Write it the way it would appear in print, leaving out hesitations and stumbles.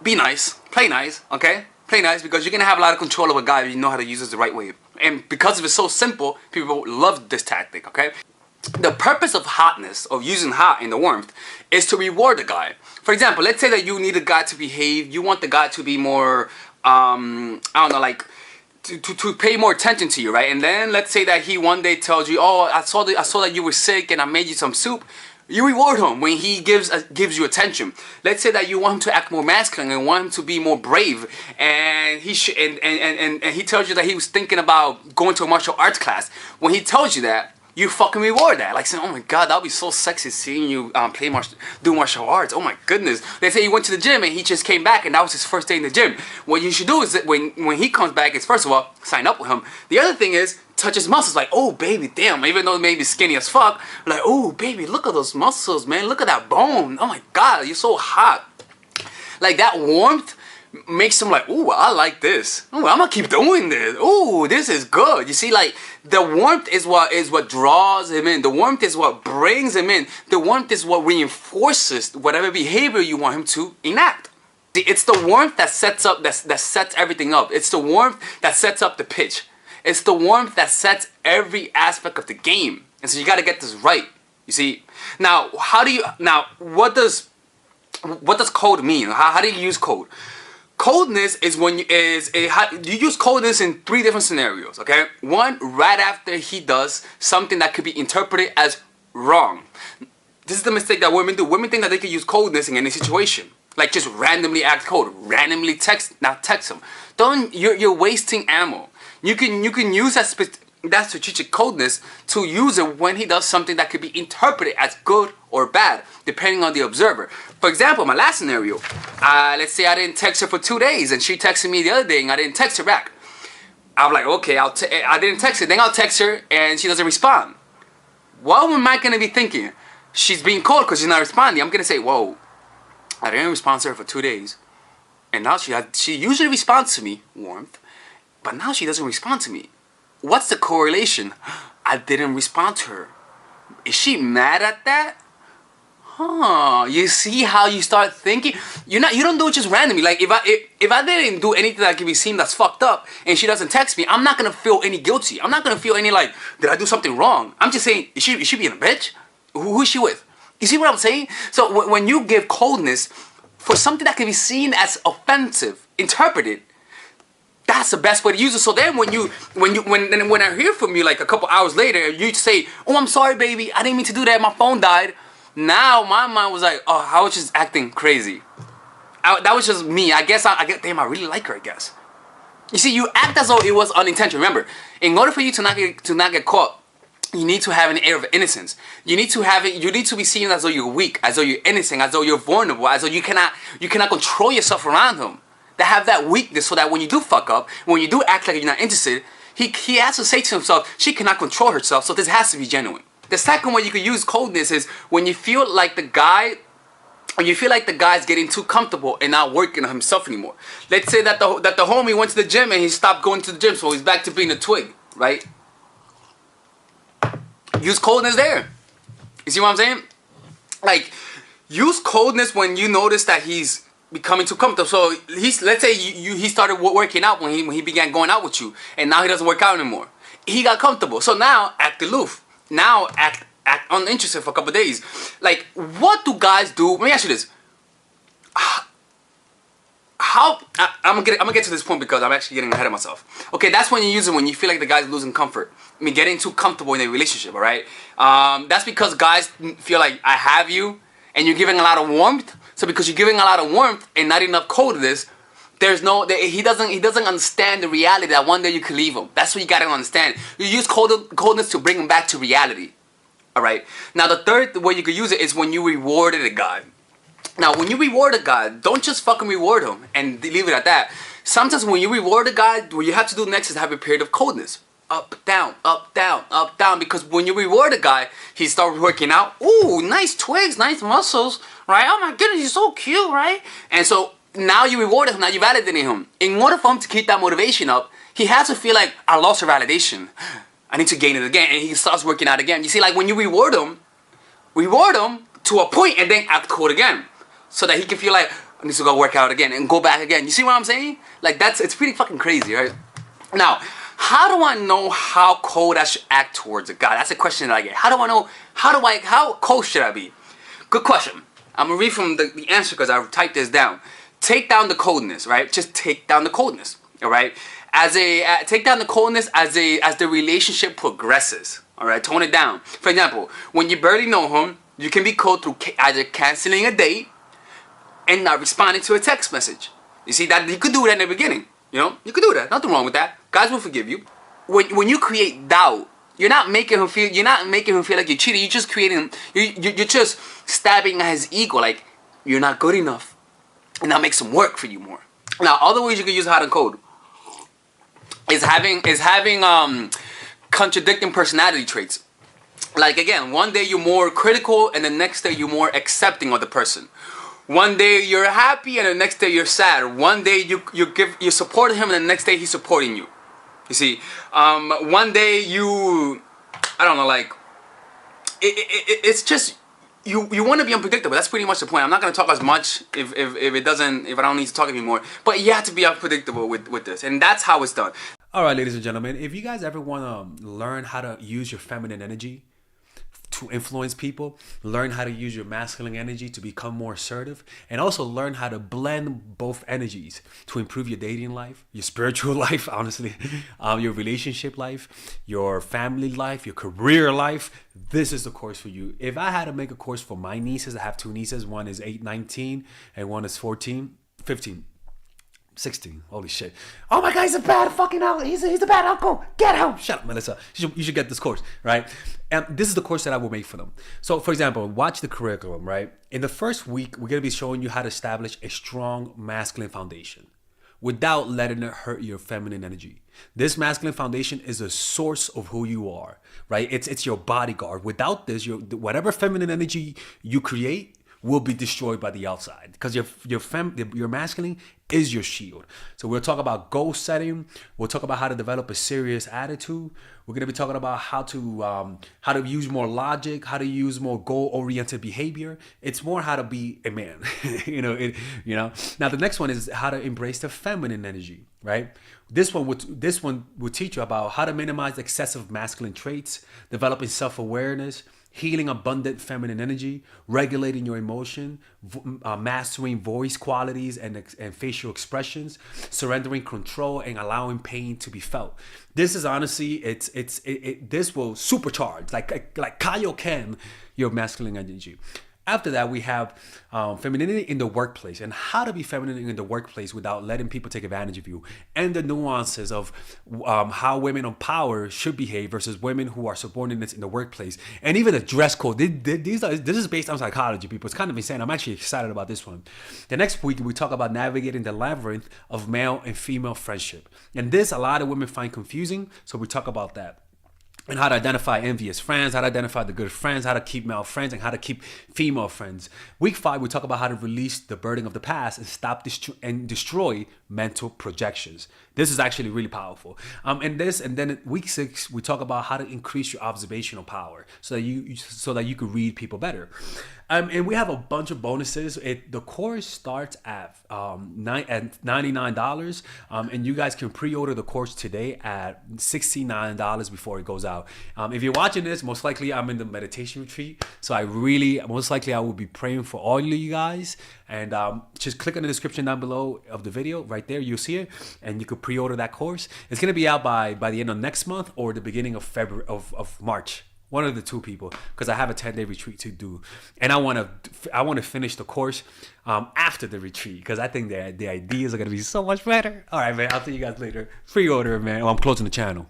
be nice, play nice, okay? Play nice, because you're gonna have a lot of control of a guy if you know how to use it the right way. And because it's so simple, people love this tactic, okay? The purpose of hotness, of using hot in the warmth, is to reward the guy. For example, let's say that you need a guy to behave, you want the guy to be more, I don't know, like, to pay more attention to you, right? And then let's say that he one day tells you, oh, I saw that you were sick and I made you some soup. You reward him when he gives you attention. Let's say that you want him to act more masculine and want him to be more brave, and he he tells you that he was thinking about going to a martial arts class. When he tells you that, you fucking reward that. Like saying, oh my god, that would be so sexy seeing you do martial arts. Oh my goodness. Let's say he went to the gym and he just came back and that was his first day in the gym. What you should do is that when he comes back is, first of all, sign up with him. The other thing is, touch his muscles, like, oh baby, damn, even though maybe skinny as fuck, like, oh baby, look at those muscles, man, look at that bone, oh my god, you're so hot. Like, that warmth makes him like, ooh, I like this, ooh, I'm gonna keep doing this, ooh, this is good. You see, like, the warmth is what draws him in. The warmth is what brings him in. The warmth is what reinforces whatever behavior you want him to enact. It's the warmth that sets up, that sets everything up. It's the warmth that sets up the pitch. It's the warmth that sets every aspect of the game. And so you gotta get this right. You see? Now, what does cold mean? How do you use cold? Coldness is when you use coldness in 3 different scenarios, okay? One, right after he does something that could be interpreted as wrong. This is the mistake that women do. Women think that they can use coldness in any situation. Like, just randomly act cold, randomly text him. You're wasting ammo. You can use that strategic coldness to use it when he does something that could be interpreted as good or bad, depending on the observer. For example, my last scenario, let's say I didn't text her for 2 days and she texted me the other day and I didn't text her back. I'm like, okay, I didn't text her, then I'll text her and she doesn't respond. What am I going to be thinking? She's being cold because she's not responding. I'm going to say, whoa, I didn't respond to her for 2 days. And now she usually responds to me, warmth. But now she doesn't respond to me. What's the correlation? I didn't respond to her. Is she mad at that? Huh? You see how you start thinking? You don't do it just randomly. Like, if I didn't do anything that can be seen that's fucked up and she doesn't text me, I'm not gonna feel any guilty. I'm not gonna feel any like, did I do something wrong? I'm just saying, is she being a bitch? Who is she with? You see what I'm saying? So when you give coldness for something that can be seen as offensive, interpreted, that's the best way to use it. So then when I hear from you like a couple hours later, you say, oh, I'm sorry, baby, I didn't mean to do that, my phone died. Now my mind was like, oh, I was just acting crazy. That was just me. I guess damn, I really like her, I guess. You see, you act as though it was unintentional. Remember, in order for you to not get caught, you need to have an air of innocence. You need to be seen as though you're weak, as though you're innocent, as though you're vulnerable, as though you cannot control yourself around him. That have that weakness, so that when you do fuck up, when you do act like you're not interested, he has to say to himself, she cannot control herself, so this has to be genuine. The second way you could use coldness is when you feel like the guy's getting too comfortable and not working on himself anymore. Let's say that the homie went to the gym and he stopped going to the gym, so he's back to being a twig, right? Use coldness there. You see what I'm saying? Like, use coldness when you notice that he's becoming too comfortable. So let's say he started working out when he began going out with you, and now he doesn't work out anymore. He got comfortable, so now act aloof. Now act uninterested for a couple of days. Like, what do guys do? Let me ask you this: I'm gonna get to this point because I'm actually getting ahead of myself. Okay, that's when you use it when you feel like the guy's losing comfort. I mean, getting too comfortable in a relationship. All right, that's because guys feel like I have you, and you're giving a lot of warmth. So because you're giving a lot of warmth and not enough coldness, he doesn't understand the reality that one day you could leave him. That's what you gotta understand. You use coldness to bring him back to reality. All right. Now the third way you could use it is when you rewarded a guy. Now when you reward a guy, don't just fucking reward him and leave it at that. Sometimes when you reward a guy, what you have to do next is have a period of coldness. Up, down, up, down, up, down. Because when you reward a guy, he starts working out. Ooh, nice twigs, nice muscles, right? Oh my goodness, he's so cute, right? And so now you reward him, now you validate him. In order for him to keep that motivation up, he has to feel like, I lost her validation. I need to gain it again. And he starts working out again. You see, like when you reward him to a point and then act cold again. So that he can feel like, needs to go work out again and go back again. You see what I'm saying? Like it's pretty fucking crazy, right? Now, how do I know how cold I should act towards a guy? That's a question that I get. How do I know, how cold should I be? Good question. I'm gonna read from the answer because I typed this down. Take down the coldness, right? Just take down the coldness, all right? Take down the coldness as the relationship progresses, all right? Tone it down. For example, when you barely know him, you can be cold through either canceling a date and not responding to a text message. You see that you could do that in the beginning. You know, you could do that. Nothing wrong with that. Guys will forgive you. When you create doubt, you're not making him feel like you're cheating. You're just creating. You're just stabbing at his ego. Like you're not good enough. And that makes him work for you more. Now, other ways you can use hot and cold is having contradicting personality traits. Like again, one day you're more critical, and the next day you're more accepting of the person. One day you're happy, and the next day you're sad. One day you support him, and the next day he's supporting you. You see, one day I don't know, like it's just. You want to be unpredictable. That's pretty much the point. I'm not going to talk as much if I don't need to talk anymore. But you have to be unpredictable with this. And that's how it's done. All right, ladies and gentlemen, if you guys ever want to learn how to use your feminine energy to influence people, learn how to use your masculine energy to become more assertive, and also learn how to blend both energies to improve your dating life, your spiritual life, honestly, your relationship life, your family life, your career life, this is the course for you. If I had to make a course for my nieces, I have two nieces, one is 19 and one is 15. 16. Holy shit. Oh my God, he's a bad fucking uncle. He's a bad uncle. Get him. Shut up, Melissa. You should get this course, right? And this is the course that I will make for them. So, for example, watch the curriculum, right? In the first week, we're going to be showing you how to establish a strong masculine foundation without letting it hurt your feminine energy. This masculine foundation is a source of who you are, right? It's your bodyguard. Without this, whatever feminine energy you create will be destroyed by the outside, because your masculine is your shield. So we'll talk about goal setting. We'll talk about how to develop a serious attitude. We're gonna be talking about how to use more logic, how to use more goal-oriented behavior. It's more how to be a man. Now the next one is how to embrace the feminine energy, right? This one will teach you about how to minimize excessive masculine traits, developing self-awareness, healing abundant feminine energy, regulating your emotion, mastering voice qualities and facial expressions, surrendering control, and allowing pain to be felt. This is honestly, this will supercharge, like Kaioken, your masculine energy. After that, we have femininity in the workplace and how to be feminine in the workplace without letting people take advantage of you, and the nuances of how women on power should behave versus women who are subordinates in the workplace, and even the dress code. This is based on psychology, people. It's kind of insane. I'm actually excited about this one. The next week, we talk about navigating the labyrinth of male and female friendship. And this, a lot of women find confusing, so we talk about that. And how to identify envious friends, how to identify the good friends, how to keep male friends, and how to keep female friends. Week 5, we talk about how to release the burden of the past and stop and destroy mental projections. This is actually really powerful. And then week 6, we talk about how to increase your observational power so that you could read people better. And we have a bunch of bonuses. The course starts at $99, and you guys can pre-order the course today at $69 before it goes out. If you're watching this, most likely I'm in the meditation retreat, so I will be praying for all of you guys. And just click on the description down below of the video. Right there, you'll see it, and you could pre-order that course. It's gonna be out by the end of next month or the beginning of February of March. One of the two, people, because I have a 10-day retreat to do, and I want to finish the course after the retreat, because I think the ideas are gonna be so much better. All right, man. I'll see you guys later. Pre-order, man. I'm closing the channel.